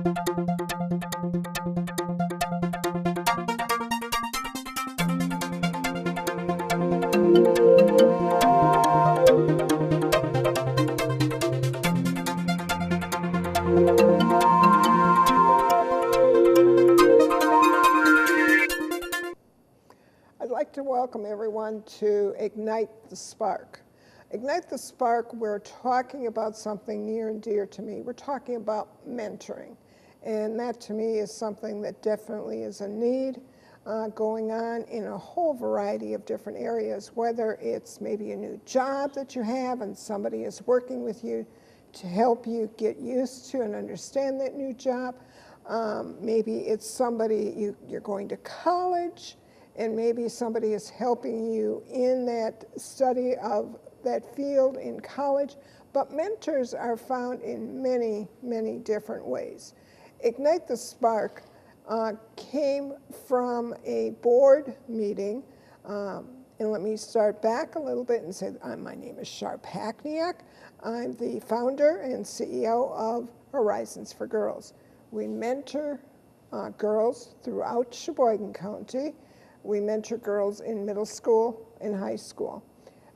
I'd like to welcome everyone to Ignite the Spark. Ignite the Spark, we're talking about something near and dear to me. We're talking about mentoring. And that to me is something that definitely is a need going on in a whole variety of different areas, whether it's maybe a new job that you have and somebody is working with you to help you get used to and understand that new job. Maybe it's somebody, you're going to college, and maybe somebody is helping you in that study of that field in college. But mentors are found in many, many different ways. Ignite the Spark came from a board meeting. And let me start back a little bit and say, my name is Sharp Hackniak. I'm the founder and CEO of Horizons for Girls. We mentor girls throughout Sheboygan County. We mentor girls in middle school and high school.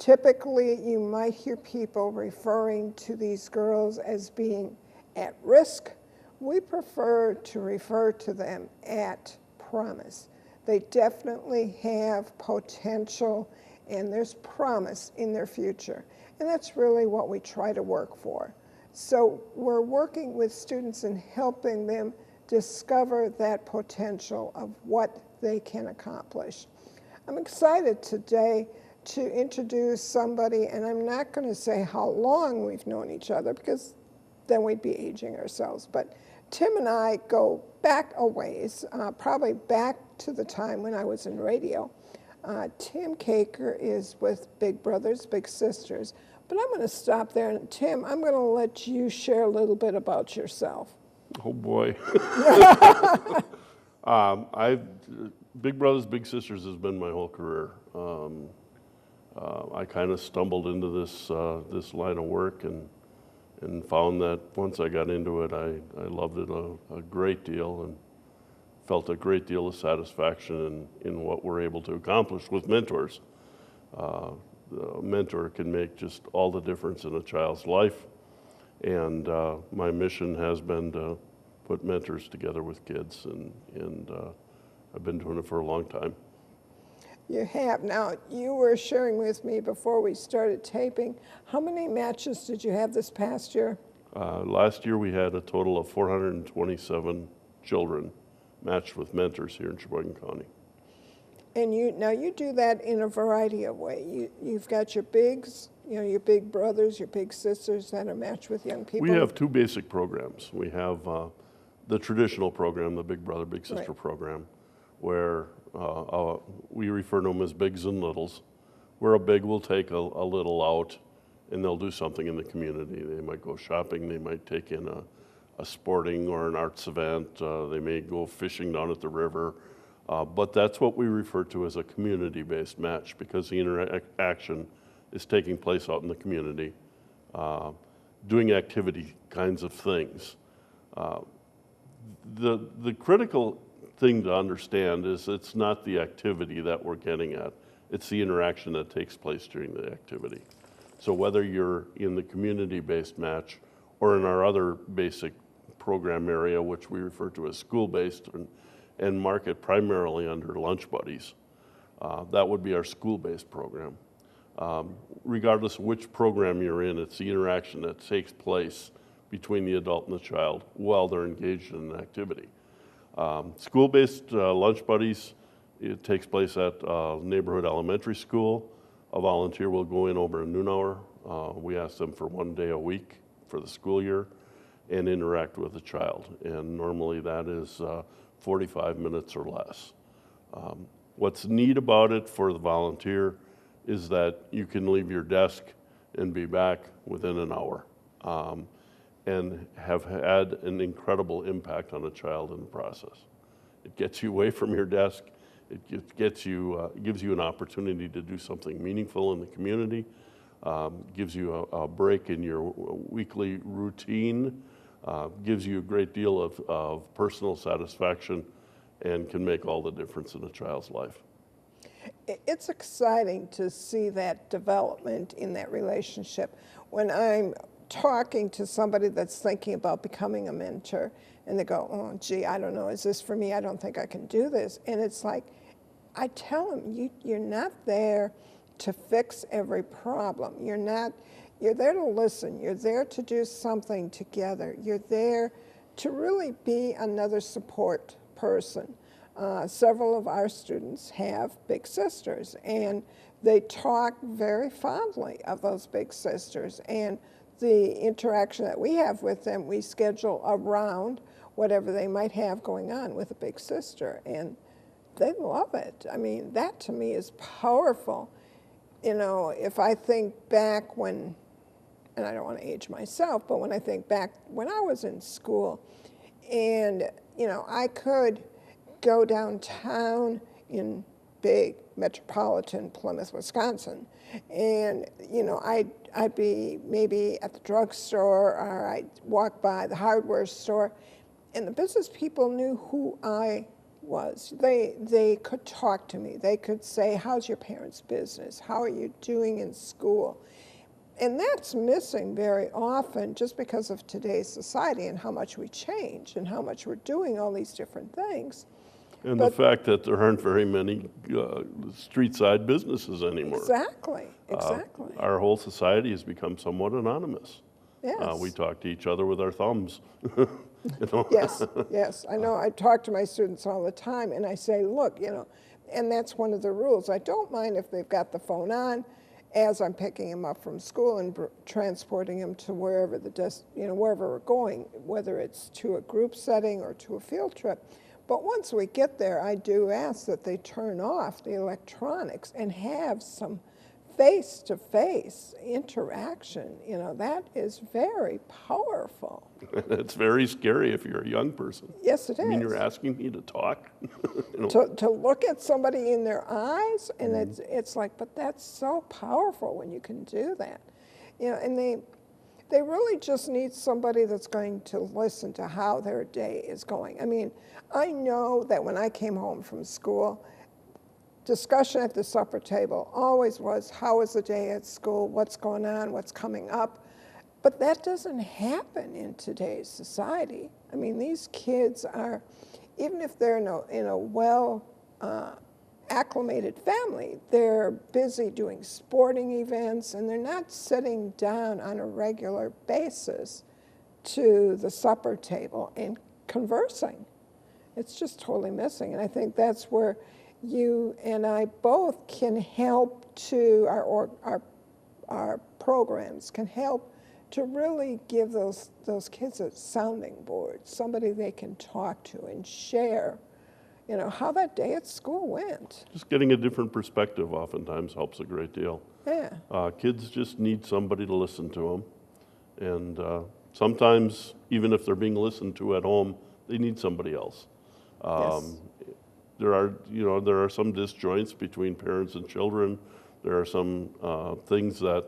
Typically, you might hear people referring to these girls as being at risk. We prefer to refer to them at promise. They definitely have potential and there's promise in their future. And that's really what we try to work for. So we're working with students and helping them discover that potential of what they can accomplish. I'm excited today to introduce somebody, and I'm not going to say how long we've known each other because then we'd be aging ourselves. But Tim and I go back a ways, probably back to the time when I was in radio. Tim Caker is with Big Brothers Big Sisters. But I'm going to stop there. And Tim, I'm going to let you share a little bit about yourself. Oh boy. Big Brothers Big Sisters has been my whole career. I kind of stumbled into this line of work and found that once I got into it, I loved it a great deal and felt a great deal of satisfaction in what we're able to accomplish with mentors. A mentor can make just all the difference in a child's life, and my mission has been to put mentors together with kids, and I've been doing it for a long time. You have. Now, you were sharing with me before we started taping, how many matches did you have this past year? Last year we had a total of 427 children matched with mentors here in Sheboygan County. And you do that in a variety of ways. You've got your bigs, your big brothers, your big sisters that are matched with young people. We have two basic programs. We have the traditional program, the Big Brother Big Sister program, where we refer to them as bigs and littles, where a big will take a little out and they'll do something in the community. They might go shopping, they might take in a sporting or an arts event, they may go fishing down at the river. But that's what we refer to as a community-based match because the interaction is taking place out in the community, doing activity kinds of things. The critical thing to understand is it's not the activity that we're getting at, it's the interaction that takes place during the activity. So whether you're in the community-based match or in our other basic program area, which we refer to as school-based and market primarily under Lunch Buddies. That would be our school-based program. Regardless of which program you're in, it's the interaction that takes place between the adult and the child while they're engaged in an activity. School-based Lunch Buddies, it takes place at neighborhood elementary school. A volunteer will go in over a noon hour. We ask them for 1 day a week for the school year and interact with the child. And normally that is 45 minutes or less. What's neat about it for the volunteer is that you can leave your desk and be back within an hour and have had an incredible impact on a child in the process. It gets you away from your desk. It gives you an opportunity to do something meaningful in the community, gives you a break in your weekly routine gives you a great deal of personal satisfaction and can make all the difference in a child's life. It's exciting to see that development in that relationship. When I'm talking to somebody that's thinking about becoming a mentor, and they go, oh, gee, I don't know, is this for me? I don't think I can do this. And it's like, I tell them, you're not there to fix every problem. You're there to listen. You're there to do something together. You're there to really be another support person. Several of our students have big sisters, and they talk very fondly of those big sisters. And the interaction that we have with them, we schedule around whatever they might have going on with a big sister. And they love it. I mean, that to me is powerful. You know, if I think back when, and I don't want to age myself, but when I think back when I was in school, and, you know, I could go downtown in big metropolitan Plymouth, Wisconsin, and, you know, I'd be maybe at the drugstore, or I'd walk by the hardware store, and the business people knew who I was. They could talk to me. They could say, how's your parents' business? How are you doing in school? And that's missing very often just because of today's society and how much we change and how much we're doing all these different things. And the fact that there aren't very many street-side businesses anymore. Exactly, exactly. Our whole society has become somewhat anonymous. Yes. We talk to each other with our thumbs. You know? Yes, yes. I know. I talk to my students all the time, and I say, look, you know, and that's one of the rules. I don't mind if they've got the phone on as I'm picking them up from school and transporting them to wherever wherever we're going, whether it's to a group setting or to a field trip. But once we get there, I do ask that they turn off the electronics and have some face-to-face interaction. You know, that is very powerful. It's very scary if you're a young person. Yes, it is. I mean, you're asking me to talk? You know? To look at somebody in their eyes, and it's like, but that's so powerful when you can do that. You know, and they really just need somebody that's going to listen to how their day is going. I mean, I know that when I came home from school, discussion at the supper table always was, how was the day at school, what's going on, what's coming up. But that doesn't happen in today's society. I mean, these kids are, even if they're in a well acclimated family, they're busy doing sporting events, and they're not sitting down on a regular basis to the supper table and conversing. It's just totally missing, and I think that's where you and I both can help to, our programs can help to really give those kids a sounding board, somebody they can talk to and share, you know, how that day at school went. Just getting a different perspective oftentimes helps a great deal. Yeah. Kids just need somebody to listen to them. And sometimes, even if they're being listened to at home, they need somebody else. Yes. There are some disjoints between parents and children. There are some things that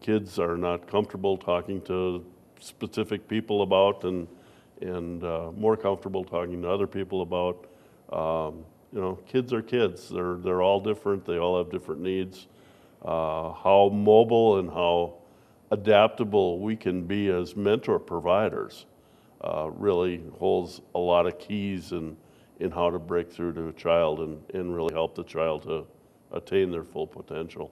kids are not comfortable talking to specific people about, and more comfortable talking to other people about. You know, kids are kids. They're all different. They all have different needs. How mobile and how adaptable we can be as mentor providers really holds a lot of keys in how to break through to a child and really help the child to attain their full potential.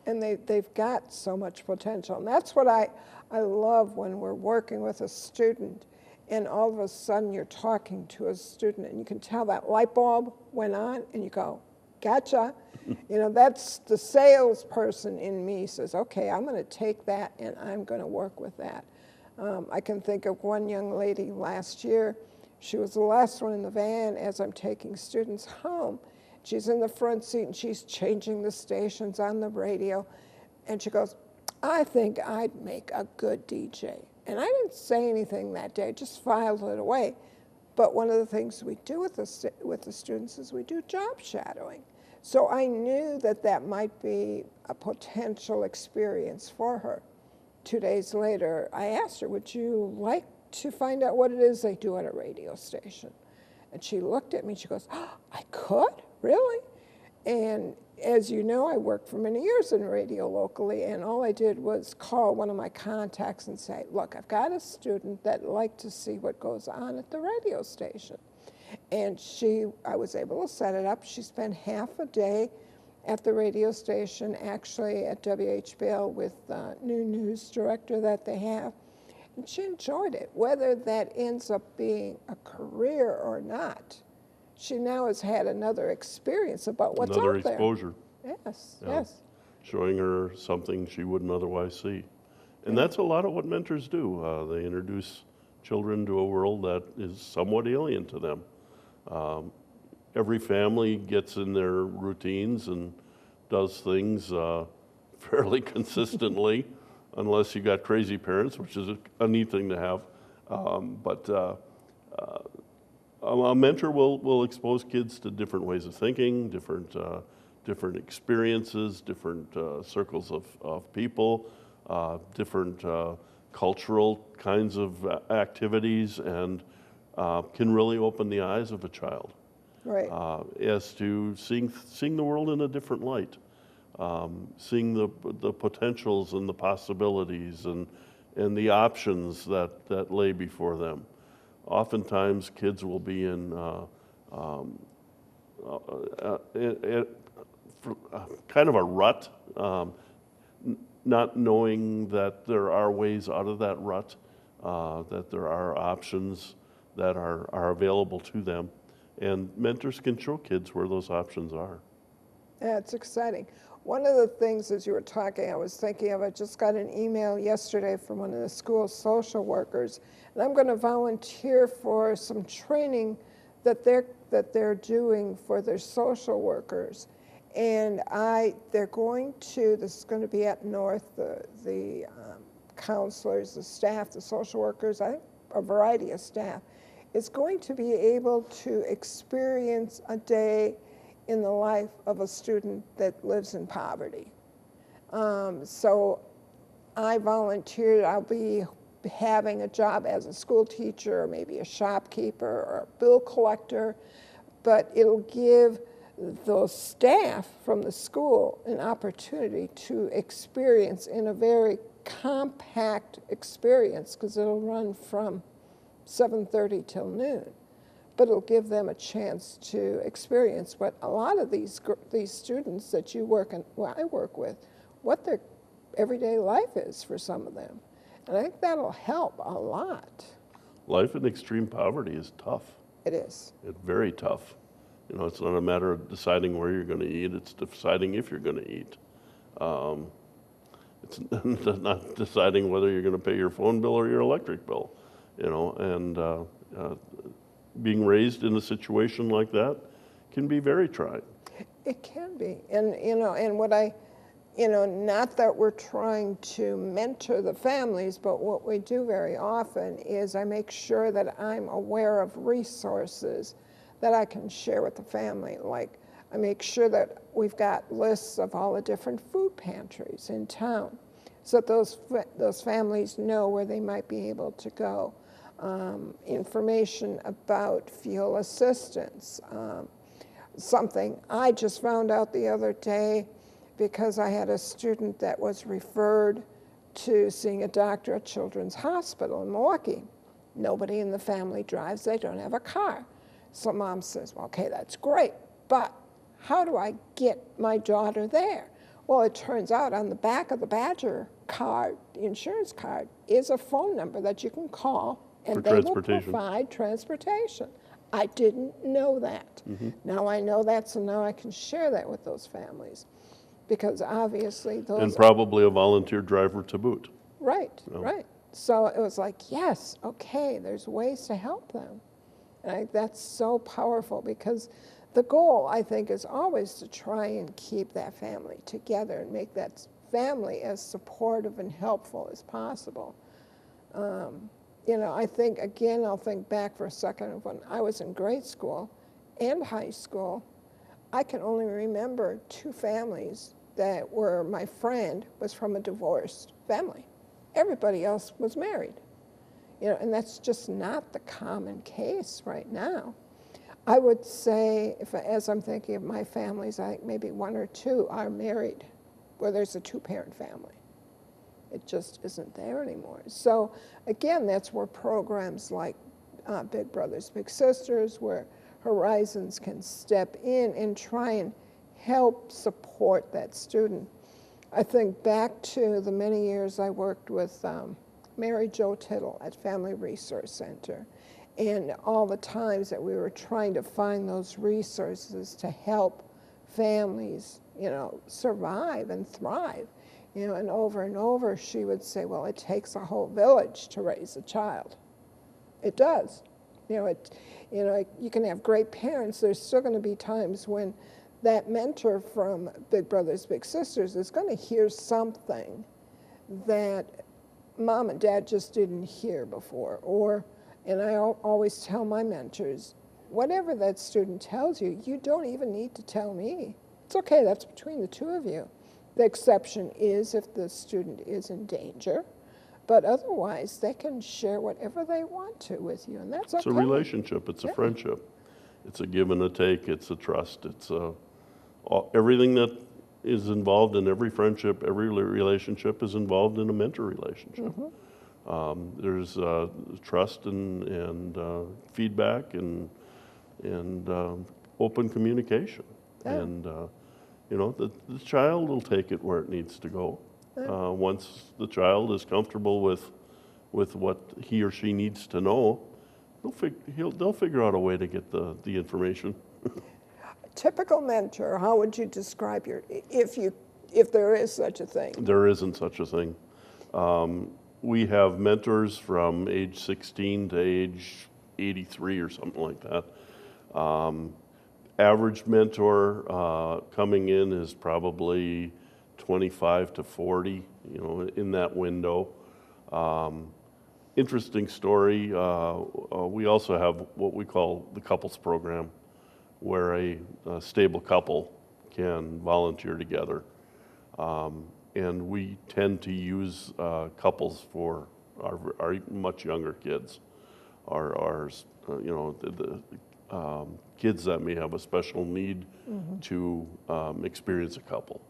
And they've got so much potential. And that's what I love when we're working with a student, and all of a sudden you're talking to a student and you can tell that light bulb went on, and you go, gotcha. You know, that's the salesperson in me says, okay, I'm going to take that and I'm going to work with that. I can think of one young lady last year. She was the last one in the van as I'm taking students home. She's in the front seat and she's changing the stations on the radio. And she goes, I think I'd make a good DJ. And I didn't say anything that day, just filed it away. But one of the things we do with the students is we do job shadowing. So I knew that that might be a potential experience for her. 2 days later, I asked her, would you like to find out what it is they do at a radio station? And she looked at me, she goes, oh, I could? Really? And as you know, I worked for many years in radio locally, and all I did was call one of my contacts and say, look, I've got a student that'd like to see what goes on at the radio station. And I was able to set it up. She spent half a day at the radio station, actually at WHBL with the new news director that they have. And she enjoyed it. Whether that ends up being a career or not, she now has had another experience about what's Another out there. exposure. Yes, Yeah. yes. Showing her something she wouldn't otherwise see. And that's a lot of what mentors do. They introduce children to a world that is somewhat alien to them. Every family gets in their routines and does things fairly consistently, unless you got crazy parents, which is a neat thing to have. A mentor will expose kids to different ways of thinking, different experiences, different circles of people, different cultural kinds of activities, and can really open the eyes of a child Right. as to seeing the world in a different light, seeing the potentials and the possibilities and the options that lay before them. Oftentimes, kids will be in kind of a rut, not knowing that there are ways out of that rut, that there are options that are available to them. And mentors can show kids where those options are. That's exciting. One of the things as you were talking, I was thinking of, I just got an email yesterday from one of the school social workers, and I'm going to volunteer for some training that they're doing for their social workers. And they're going to, this is going to be at North, the counselors, the staff, the social workers, I think a variety of staff, is going to be able to experience a day in the life of a student that lives in poverty. So I volunteered. I'll be having a job as a school teacher, or maybe a shopkeeper or a bill collector, but it'll give those staff from the school an opportunity to experience in a very compact experience, because it'll run from 7:30 till noon. But it'll give them a chance to experience what a lot of these students that I work with, what their everyday life is for some of them. And I think that'll help a lot. Life in extreme poverty is tough. It is. It's very tough. You know, it's not a matter of deciding where you're going to eat, it's deciding if you're going to eat. It's not deciding whether you're going to pay your phone bill or your electric bill, you know, and being raised in a situation like that can be very trying. It can be. And, and what not that we're trying to mentor the families, but what we do very often is I make sure that I'm aware of resources that I can share with the family. Like, I make sure that we've got lists of all the different food pantries in town, so that those families know where they might be able to go. Information about fuel assistance. Something I just found out the other day, because I had a student that was referred to seeing a doctor at Children's Hospital in Milwaukee. Nobody in the family drives, they don't have a car. So mom says, well, okay, that's great, but how do I get my daughter there? Well, it turns out on the back of the Badger card, the insurance card, is a phone number that you can call, and they will provide transportation. I didn't know that. Mm-hmm. Now I know that, so now I can share that with those families, because obviously those... And probably a volunteer driver to boot. Right, right. So it was like, yes, okay, there's ways to help them. And that's so powerful, because the goal, I think, is always to try and keep that family together and make that family as supportive and helpful as possible. I think, again, I'll think back for a second of when I was in grade school and high school. I can only remember two families that were, my friend was from a divorced family. Everybody else was married. And that's just not the common case right now. I would say, as I'm thinking of my families, I think maybe one or two are married, where there's a two-parent family. It just isn't there anymore. So again, that's where programs like Big Brothers Big Sisters, where Horizons can step in and try and help support that student. I think back to the many years I worked with Mary Jo Tittle at Family Resource Center, and all the times that we were trying to find those resources to help families, survive and thrive. And over she would say, well, it takes a whole village to raise a child. It does. You can have great parents. There's still going to be times when that mentor from Big Brothers Big Sisters is going to hear something that mom and dad just didn't hear before. And I always tell my mentors, whatever that student tells you, you don't even need to tell me. It's okay, that's between the two of you. The exception is if the student is in danger, but otherwise they can share whatever they want to with you, and that's okay. It's a relationship, it's a friendship. It's a give and a take, it's a trust, it's everything that is involved in every friendship, every relationship is involved in a mentor relationship. There's trust and feedback and open communication. And the child will take it where it needs to go. Once the child is comfortable with what he or she needs to know, they'll figure out a way to get the information. Typical mentor, how would you describe if there is such a thing? There isn't such a thing. We have mentors from age 16 to age 83 or something like that. Average mentor coming in is probably 25 to 40, in that window. Interesting story, we also have what we call the couples program, where a stable couple can volunteer together. And we tend to use couples for our much younger kids, our kids that may have a special need to experience a couple.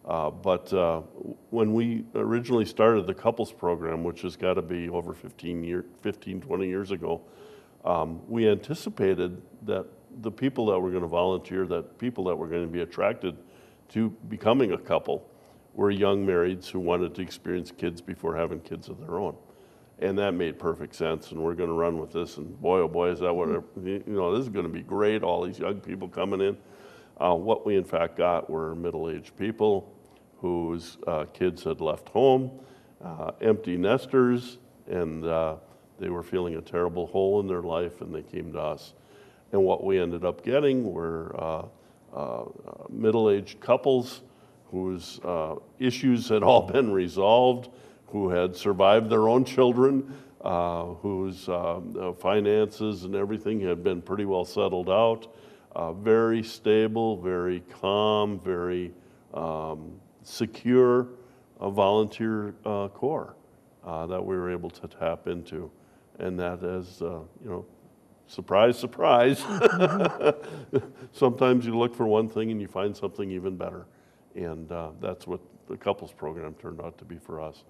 But when we originally started the couples program, which has got to be over 15, 20 years ago, we anticipated that the people that were going to volunteer, that people that were going to be attracted to becoming a couple, were young marrieds who wanted to experience kids before having kids of their own. And that made perfect sense, and we're going to run with this, and boy, oh boy, is that what, this is going to be great, all these young people coming in. What we in fact got were middle-aged people whose kids had left home, empty nesters, and they were feeling a terrible hole in their life, and they came to us. And what we ended up getting were middle-aged couples whose issues had all been resolved, who had survived their own children, whose finances and everything had been pretty well settled out, very stable, very calm, very secure volunteer corps that we were able to tap into. And that is, surprise, surprise. Sometimes you look for one thing and you find something even better. And that's what the couples program turned out to be for us.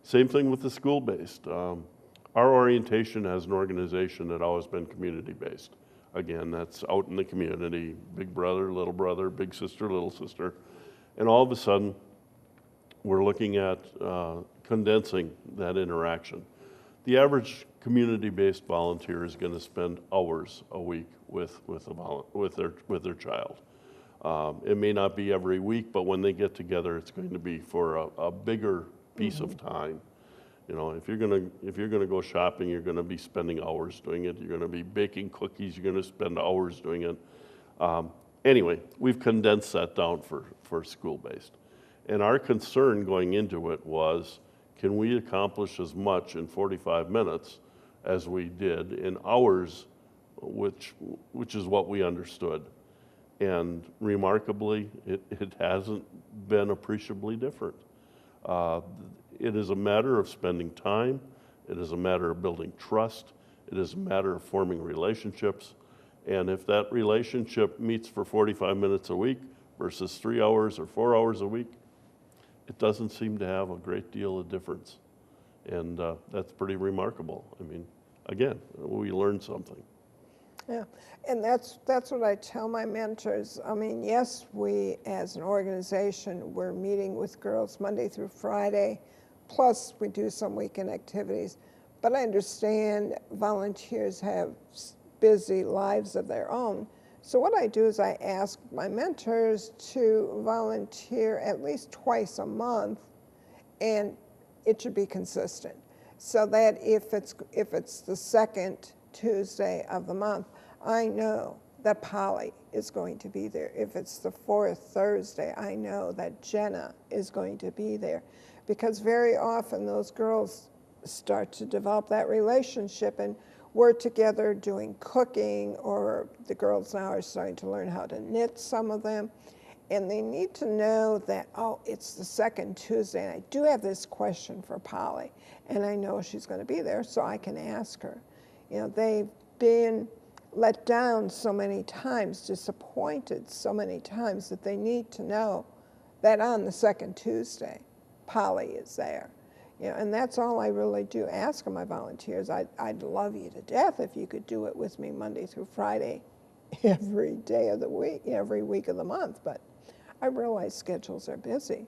Same thing with the school-based. Our orientation as an organization had always been community-based. Again, that's out in the community, big brother, big sister, little sister. And all of a sudden, we're looking at condensing that interaction. The average community-based volunteer is going to spend hours a week with their child. It may not be every week, but when they get together, it's going to be for a bigger piece of time. If you're gonna go shopping, you're gonna be spending hours doing it. You're gonna be baking cookies. You're gonna spend hours doing it. Anyway, we've condensed that down for school-based. And our concern going into it was, can we accomplish as much in 45 minutes as we did in hours, which is what we understood. And remarkably, it hasn't been appreciably different. it is a matter of spending time. It is a matter of building trust. It is a matter of forming relationships. And if that relationship meets for 45 minutes a week versus 3 hours or 4 hours a week, it doesn't seem to have a great deal of difference. And that's pretty remarkable. I mean, again, we learned something. Yeah, and that's what I tell my mentors. I mean, yes, we as an organization, we're meeting with girls Monday through Friday, plus we do some weekend activities. But I understand volunteers have busy lives of their own. So what I do is I ask my mentors to volunteer at least twice a month, and it should be consistent. So that if it's the second Tuesday of the month, I know that Polly is going to be there. If it's the fourth Thursday, I know that Jenna is going to be there. Because very often those girls start to develop that relationship, and we're together doing cooking, or the girls now are starting to learn how to knit, some of them. And they need to know that, oh, it's the second Tuesday, and I do have this question for Polly, and I know she's going to be there, so I can ask her. You know, they've been let down so many times, disappointed so many times, that they need to know that on the second Tuesday, Polly is there. You know, and that's all I really do ask of my volunteers. I'd love you to death if you could do it with me Monday through Friday, every day of the week, every week of the month, but I realize schedules are busy.